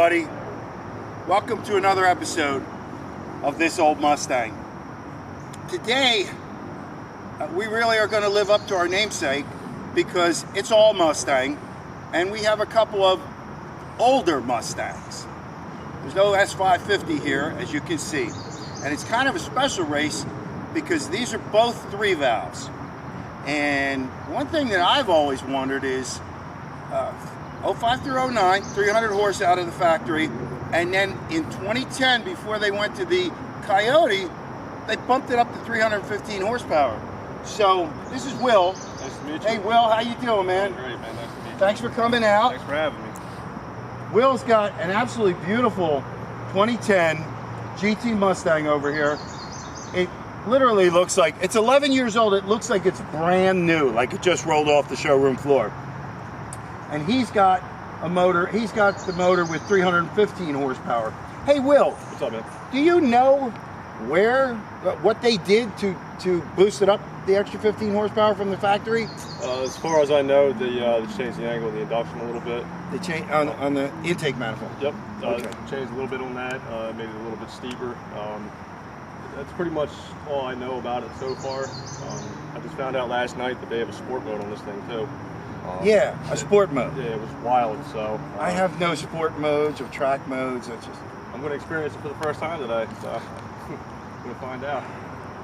everybody. Welcome to another episode of This Old Mustang. Today, we really are going to live up to our namesake because it's all Mustang, and we have a couple of older Mustangs. There's no S550 here, as you can see, and it's kind of a special race because these are both 3 valves. And one thing that I've always wondered is 05 through 09, 300 horse out of the factory, and then in 2010, before they went to the Coyote, they bumped it up to 315 horsepower. So this is Will. Nice to meet you. Hey Will, how you doing, man? Great, man. Nice to meet you. Thanks for coming out. Thanks for having me. Will's got an absolutely beautiful 2010 GT Mustang over here. It literally looks like, it's 11 years old, it looks like it's brand new, like it just rolled off the showroom floor. And he's got a motor, he's got the motor with 315 horsepower. Hey Will. What's up, man? Do you know what they did to boost it up the extra 15 horsepower from the factory? As far as I know, they changed the angle of the induction a little bit. They changed on the intake manifold? Yep. Okay. Changed a little bit on that, made it a little bit steeper. That's pretty much all I know about it so far. I just found out last night that they have a sport mode on this thing too. Yeah, a sport mode. Yeah, it was wild. So I have no sport modes or track modes. It's just, I'm going to experience it for the first time today. So I'm going to find out.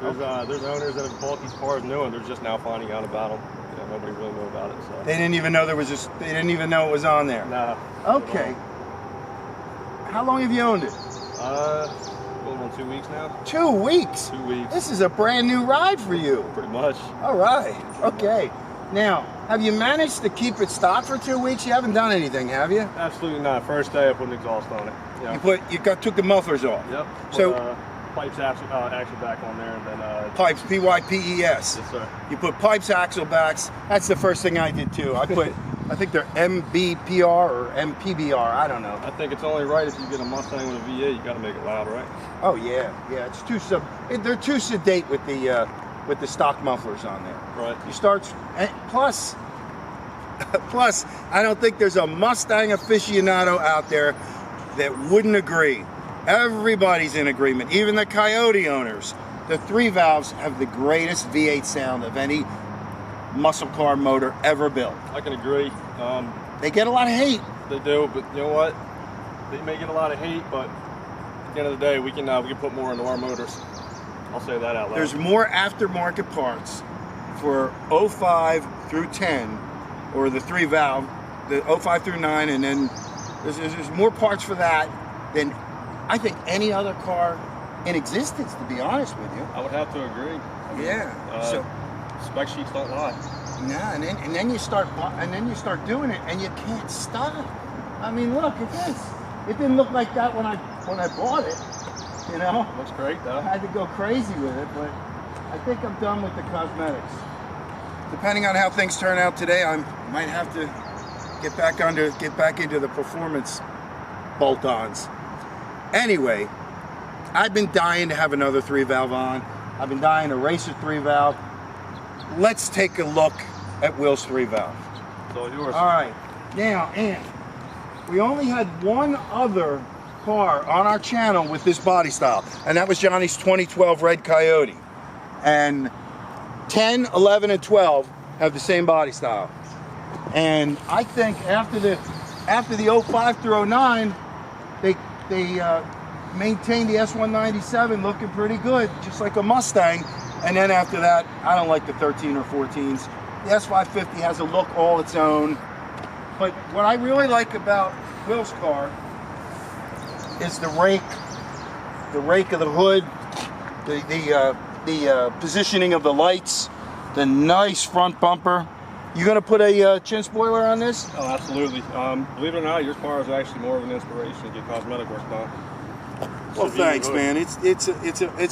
There's owners that have bought these cars new, and they're just now finding out about them. You know, nobody really knew about it. So they didn't even know there was they didn't even know it was on there. Nah. Okay. How long have you owned it? Going on 2 weeks now. 2 weeks. 2 weeks. This is a brand new ride for you. Pretty much. All right. Okay. Now, have you managed to keep it stock for 2 weeks? You haven't done anything, have you? Absolutely not. First day I put an exhaust on it. Yeah. Took the mufflers off. Yep. So pipes axle back on there, and then pipes, PYPES. Yes, sir. You put pipes, axle backs. That's the first thing I did too. I think they're MBPR or MPBR. I don't know. I think it's only right if you get a Mustang with a V8, you got to make it loud, right? Oh yeah. It's too they're too sedate with the stock mufflers on there. Right. You start plus. I don't think there's a Mustang aficionado out there that wouldn't agree. Everybody's in agreement, even the Coyote owners. The 3 valves have the greatest V8 sound of any muscle car motor ever built. I can agree. They get a lot of hate. They do, but you know what? They may get a lot of hate, but at the end of the day, we can put more into our motors. I'll say that out loud. There's more aftermarket parts for 05 through 10, or the 3 valve, the 05 through 9, and then there's more parts for that than I think any other car in existence, to be honest with you. I would have to agree. So spec sheets don't lie. yeah, and then you start doing it, and you can't stop. I mean, look at this. It didn't look like that when I bought it. You know, Looks great though. I had to go crazy with it, but I think I'm done with the cosmetics. Depending on how things turn out today, I might have to get back into the performance bolt-ons. Anyway, I've been dying to have another 3 valve on. I've been dying to race a 3 valve. Let's take a look at Will's 3 valve. It's all yours. All right, now, and we only had one other car on our channel with this body style, and that was Johnny's 2012 Red Coyote. And 10, 11, and 12 have the same body style. And I think after the 05 through 09, they maintained the S197 looking pretty good, just like a Mustang. And then after that, I don't like the 13 or 14s. The S550 has a look all its own. But what I really like about Will's car is the rake of the hood, the positioning of the lights, the nice front bumper. You gonna put a chin spoiler on this? Oh, absolutely. Believe it or not, your car is actually more of an inspiration to get cosmetic work done. Well, thanks, man. It's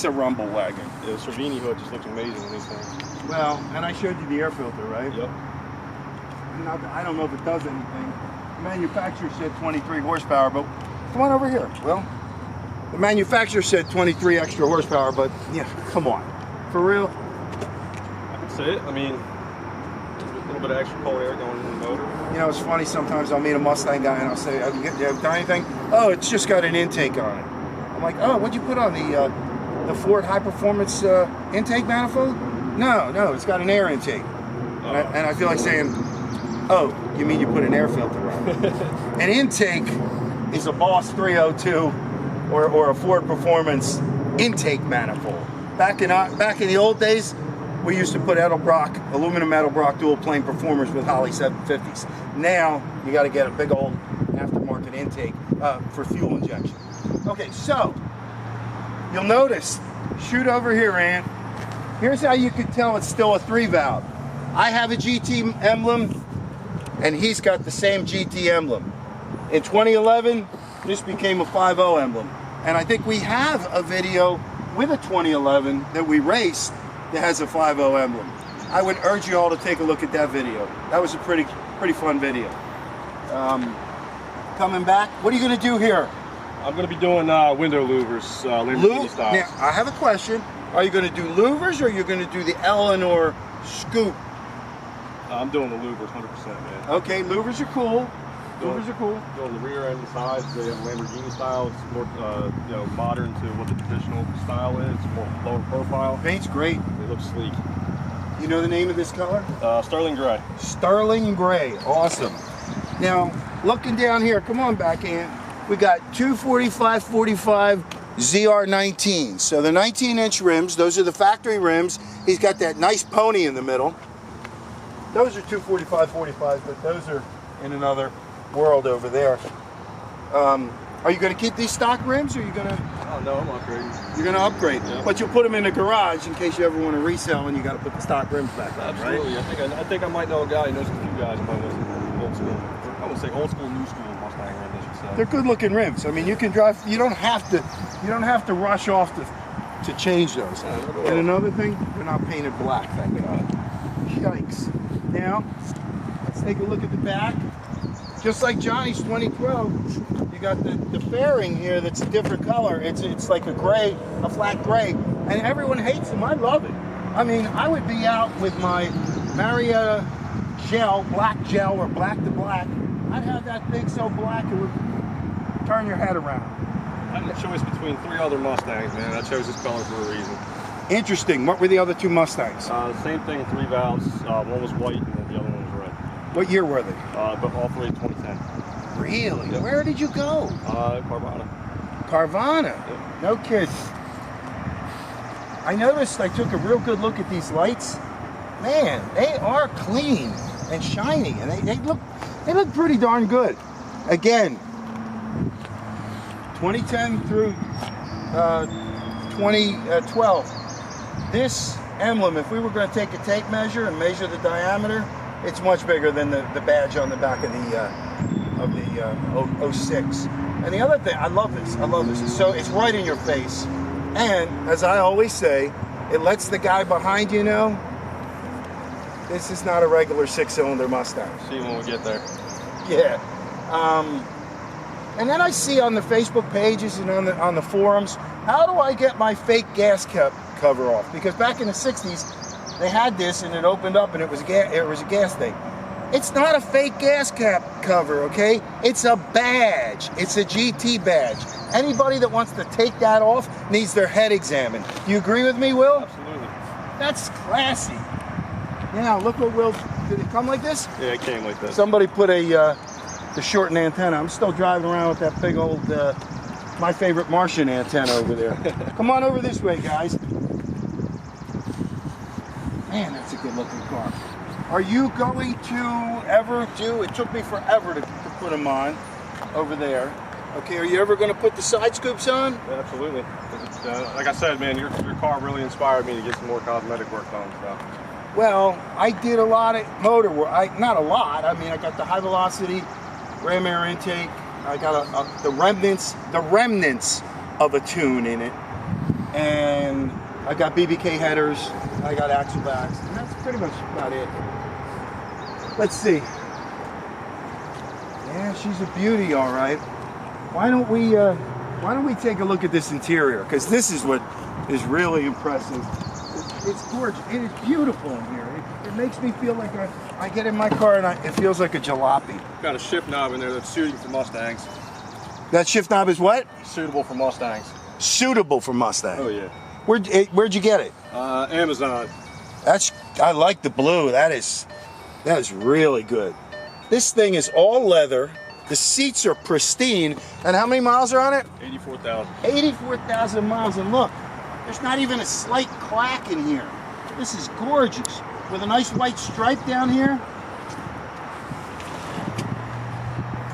a rumble wagon. The Cervini hood just looks amazing in these things. Well, and I showed you the air filter, right? Yep. I don't know if it does anything. The manufacturer said 23 horsepower, but come on over here. Well, the manufacturer said 23 extra horsepower, but yeah, come on, for real. I can say it. I mean, little bit of extra cold air going in the motor. You know, it's funny, sometimes I'll meet a Mustang guy and I'll say, "Do you have done anything?" "Oh, it's just got an intake on it." I'm like, "Oh, what'd you put on the Ford high performance intake manifold?" No, it's got an air intake. And I feel like saying, "Oh, you mean you put an air filter on it?" An intake is a Boss 302 or a Ford Performance intake manifold. Back in the old days, we used to put Edelbrock, aluminum Edelbrock dual plane Performers with Holley 750s. Now, you got to get a big old aftermarket intake for fuel injection. Okay, so, you'll notice, shoot over here, Ant. Here's how you can tell it's still a 3-valve. I have a GT emblem, and he's got the same GT emblem. In 2011, this became a 5.0 emblem. And I think we have a video with a 2011 that we raced that has a 5.0 emblem. I would urge you all to take a look at that video. That was a pretty fun video. Coming back, what are you going to do here? I'm going to be doing window louvers, Lamborghini style. Now, I have a question. Are you going to do louvers, or are you going to do the Eleanor scoop? I'm doing the louvers 100%, man. Okay, louvers are cool. Louvers are cool. Doing the rear end and sides, they have Lamborghini style. It's more, modern to what the traditional style is. It's more lower profile. Paint's great. They look sleek. You know the name of this color? Sterling gray. Sterling gray. Awesome. Now, looking down here, come on back, Ant. We got 245/45 ZR19. So the 19-inch rims, those are the factory rims. He's got that nice pony in the middle. Those are 245/45s, but those are in another world over there. Are you going to keep these stock rims, or are you going to? Oh no, I'm upgrading. You're going to upgrade, yeah. But you'll put them in the garage in case you ever want to resell, and you got to put the stock rims back on, Absolutely. right? I think I might know a guy who knows a few guys who might know old school. I would say old school, new school Mustang rims, I should say. They're good-looking rims. I mean, you can drive. You don't have to rush off to change those. Yeah, And another thing, they're not painted black. Thank God. Yikes. Now, let's take a look at the back. Just like Johnny's 2012, you got the fairing here that's a different color. It's like a gray, a flat gray, and everyone hates them. I love it. I mean, I would be out with my Marietta gel, black gel, or black to black. I'd have that thing so black it would turn your head around. I had a choice between 3 other Mustangs, man. I chose this color for a reason. Interesting. What were the other 2 Mustangs? Same thing, 3 valves. One was white and then the other one was red. What year were they? But all 3 in 2010. Really? Yep. Where did you go? Carvana. Carvana? Yep. No kidding. I noticed, I took a real good look at these lights. Man, they are clean and shiny, and they look pretty darn good. Again, 2010 through 2012. This emblem, if we were going to take a tape measure and measure the diameter, it's much bigger than the badge on the back of the 06. And the other thing, I love this. So it's right in your face. And as I always say, it lets the guy behind you know this is not a regular 6-cylinder Mustang. See you when we get there. Yeah. And then I see on the Facebook pages and on the forums, how do I get my fake gas cover off? Because back in the 60s, they had this and it opened up and it was a gas thing. It's not a fake gas cap cover, okay? It's a badge. It's a GT badge. Anybody that wants to take that off needs their head examined. Do you agree with me, Will? Absolutely. That's classy. Now, look what Will, did it come like this? Yeah, it came like this. Somebody put the shortened antenna. I'm still driving around with that big old, my favorite Martian antenna over there. Come on over this way, guys. Man, that's a good looking car. Are you going to ever do, it took me forever to put them on over there. Okay, are you ever going to put the side scoops on? Yeah, absolutely. Like I said, man, your car really inspired me to get some more cosmetic work done. So. Well, I did a lot of motor work. Not a lot. I mean, I got the high velocity ram air intake. I got the remnants of a tune in it, and I got BBK headers. I got axle backs, and that's pretty much about it. Let's see. Yeah, she's a beauty, all right. Why don't we take a look at this interior? Because this is what is really impressive. It's gorgeous. It is beautiful in here. It makes me feel like I get in my car and it feels like a jalopy. Got a shift knob in there that's suitable for Mustangs. That shift knob is what? Suitable for Mustangs. Suitable for Mustang. Oh yeah. Where'd you get it? Amazon. I like the blue. That is really good. This thing is all leather. The seats are pristine. And how many miles are on it? 84,000. 84,000 miles. And look, there's not even a slight crack in here. This is gorgeous. With a nice white stripe down here.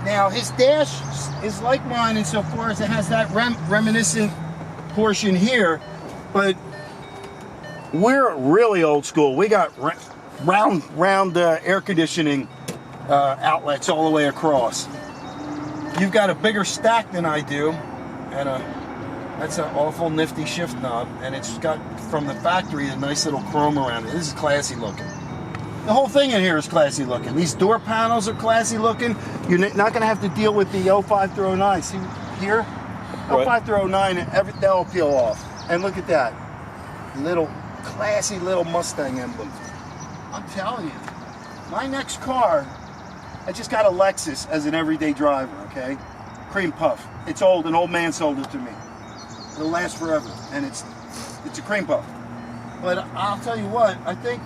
Now his dash is like mine insofar as it has that reminiscent portion here, but we're really old school. We got round air conditioning outlets all the way across. You've got a bigger stack than I do, and that's an awful nifty shift knob, and it's got from the factory a nice little chrome around it. This is classy looking. The whole thing in here is classy looking. These door panels are classy looking. You're not going to have to deal with the 05 through 09. See here? Right. 05 through 09, they'll peel off. And look at that. Little classy little Mustang emblem. I'm telling you, my next car, I just got a Lexus as an everyday driver, okay? Cream puff. It's old, an old man sold it to me. It'll last forever, and it's a cream puff. But I'll tell you what, I think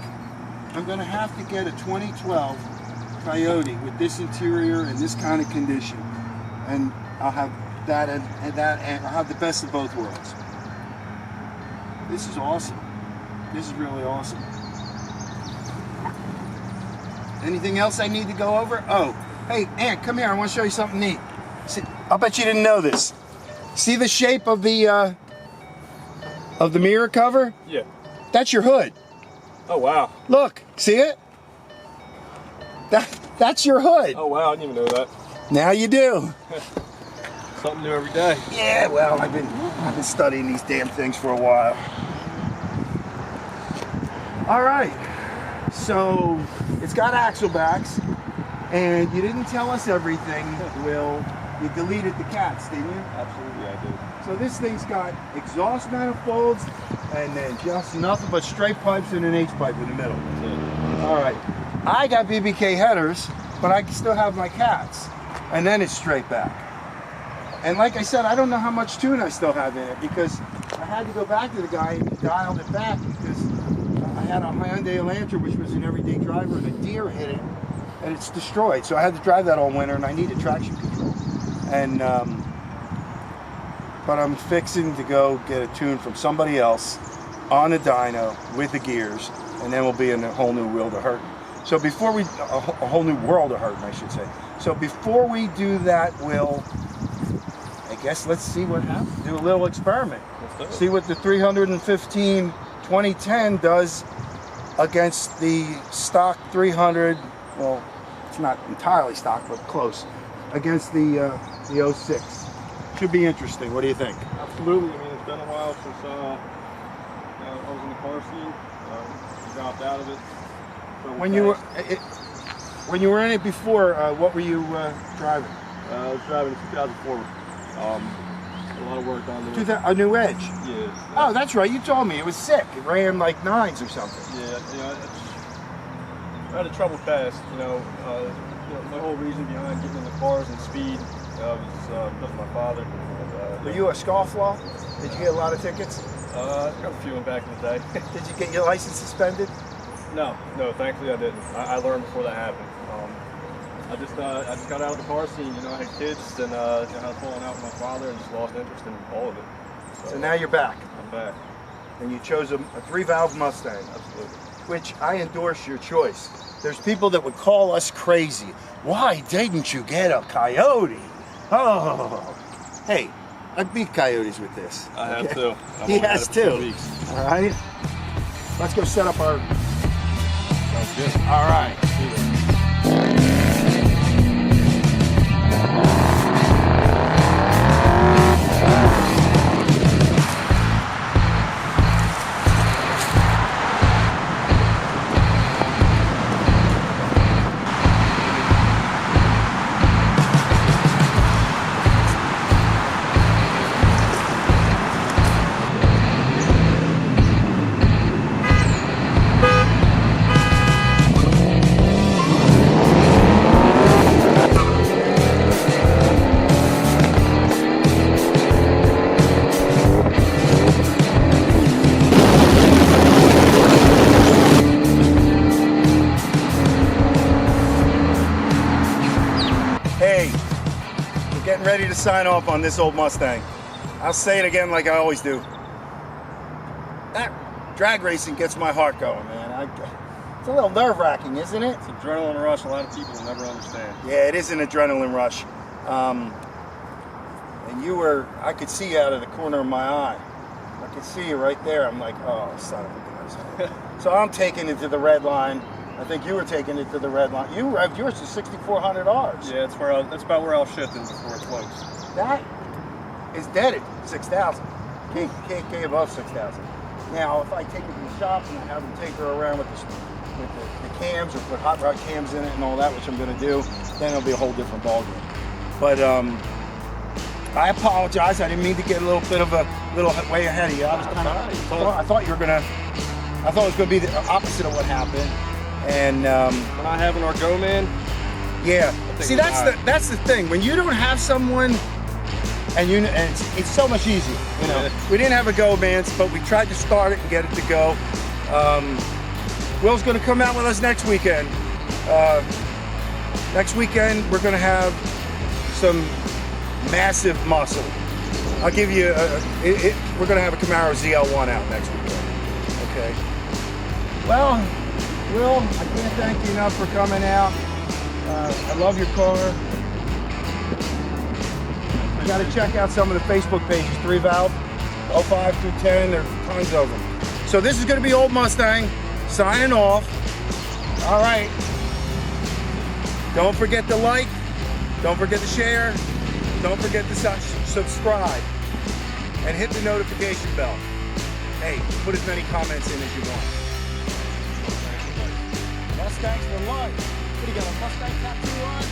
I'm gonna have to get a 2012 Coyote with this interior and this kind of condition. And I'll have that and I'll have the best of both worlds. This is awesome. This is really awesome. Anything else I need to go over? Oh, hey, Aunt, come here. I want to show you something neat. See, I'll bet you didn't know this. See the shape of the mirror cover? Yeah. That's your hood. Oh wow. Look, see it? That's your hood. Oh wow, I didn't even know that. Now you do. Something new every day. Yeah, well, I've been studying these damn things for a while. All right. So it's got axle backs, and you didn't tell us everything, Will. You deleted the cats, didn't you? Absolutely, I did. So this thing's got exhaust manifolds, and then just nothing but straight pipes and an H pipe in the middle. That's it. All right. I got BBK headers, but I still have my cats, and then it's straight back. And like I said, I don't know how much tune I still have in it because I had to go back to the guy and he dialed it back because I had a Hyundai Elantra, which was an everyday driver, and a deer hit it, and it's destroyed. So I had to drive that all winter, and I needed traction control. And but I'm fixing to go get a tune from somebody else on a dyno with the gears, and then we'll be in a whole new world of hurting. So before we, a whole new world of hurting, I should say. So before we do that, Will, I guess let's see what happens. Do a little experiment. See what the 315 2010 does against the stock 300. Well, it's not entirely stock, but close. Against the 06. Should be interesting. What do you think? Absolutely. I mean, it's been a while since I was in the car scene. Dropped out of it. When you were in it before, what were you driving? I was driving a 2004. A lot of work on there. A new Edge? Yeah. Oh, that's right. You told me. It was sick. It ran like 9s or something. Yeah, I had a troubled past, my whole reason behind getting in the cars and speed was because of my father. Were you a scofflaw? Did you get a lot of tickets? I got a few in back in the day. Did you get your license suspended? No, thankfully I didn't. I learned before that happened. I just got out of the car scene. I had kids, and I was falling out with my father, and just lost interest in all of it. So now you're back. I'm back. And you chose a 3-valve Mustang. Absolutely. Which I endorse your choice. There's people that would call us crazy. Why didn't you get a Coyote? Oh, hey, I beat Coyotes with this. I have too. He has too. All right. Let's go set up our. Sounds good. All right. sign off on This Old Mustang. I'll say it again like I always do. That drag racing gets my heart going, man. It's a little nerve-wracking, isn't it? It's an adrenaline rush a lot of people will never understand. Yeah, it is an adrenaline rush. And I could see you out of the corner of my eye. I could see you right there. I'm like, oh, son of a gun. So I'm taking it to the red line. I think you were taking it to the red line. You revved yours to 6,400 Yeah, that's about where I was shifting before it floats. That is dead at 6,000. Can't get above 6,000. Now, if I take it to the shop and I have them take her around with the cams or put hot rod cams in it and all that, which I'm going to do, then it'll be a whole different ballgame. But I apologize. I didn't mean to get a little bit of a little way ahead of you. I was kind of. I thought you were gonna. I thought it was gonna be the opposite of what happened. And we're not having our go, man. Yeah. See, that's the thing. When you don't have someone, and it's so much easier. You know, we didn't have a go, man, but we tried to start it and get it to go. Will's gonna come out with us next weekend. Next weekend we're gonna have some massive muscle. I'll give you we're gonna have a Camaro ZL1 out next weekend. Okay. Well, Will, I can't thank you enough for coming out. I love your car. You gotta check out some of the Facebook pages, 3 Valve, 05 through 10, there are tons of them. So this is gonna be Old Mustang, signing off. All right. Don't forget to like, don't forget to share, don't forget to subscribe, and hit the notification bell. Hey, put as many comments in as you want. Mustangs for life. What do you got, a Mustang tattoo on?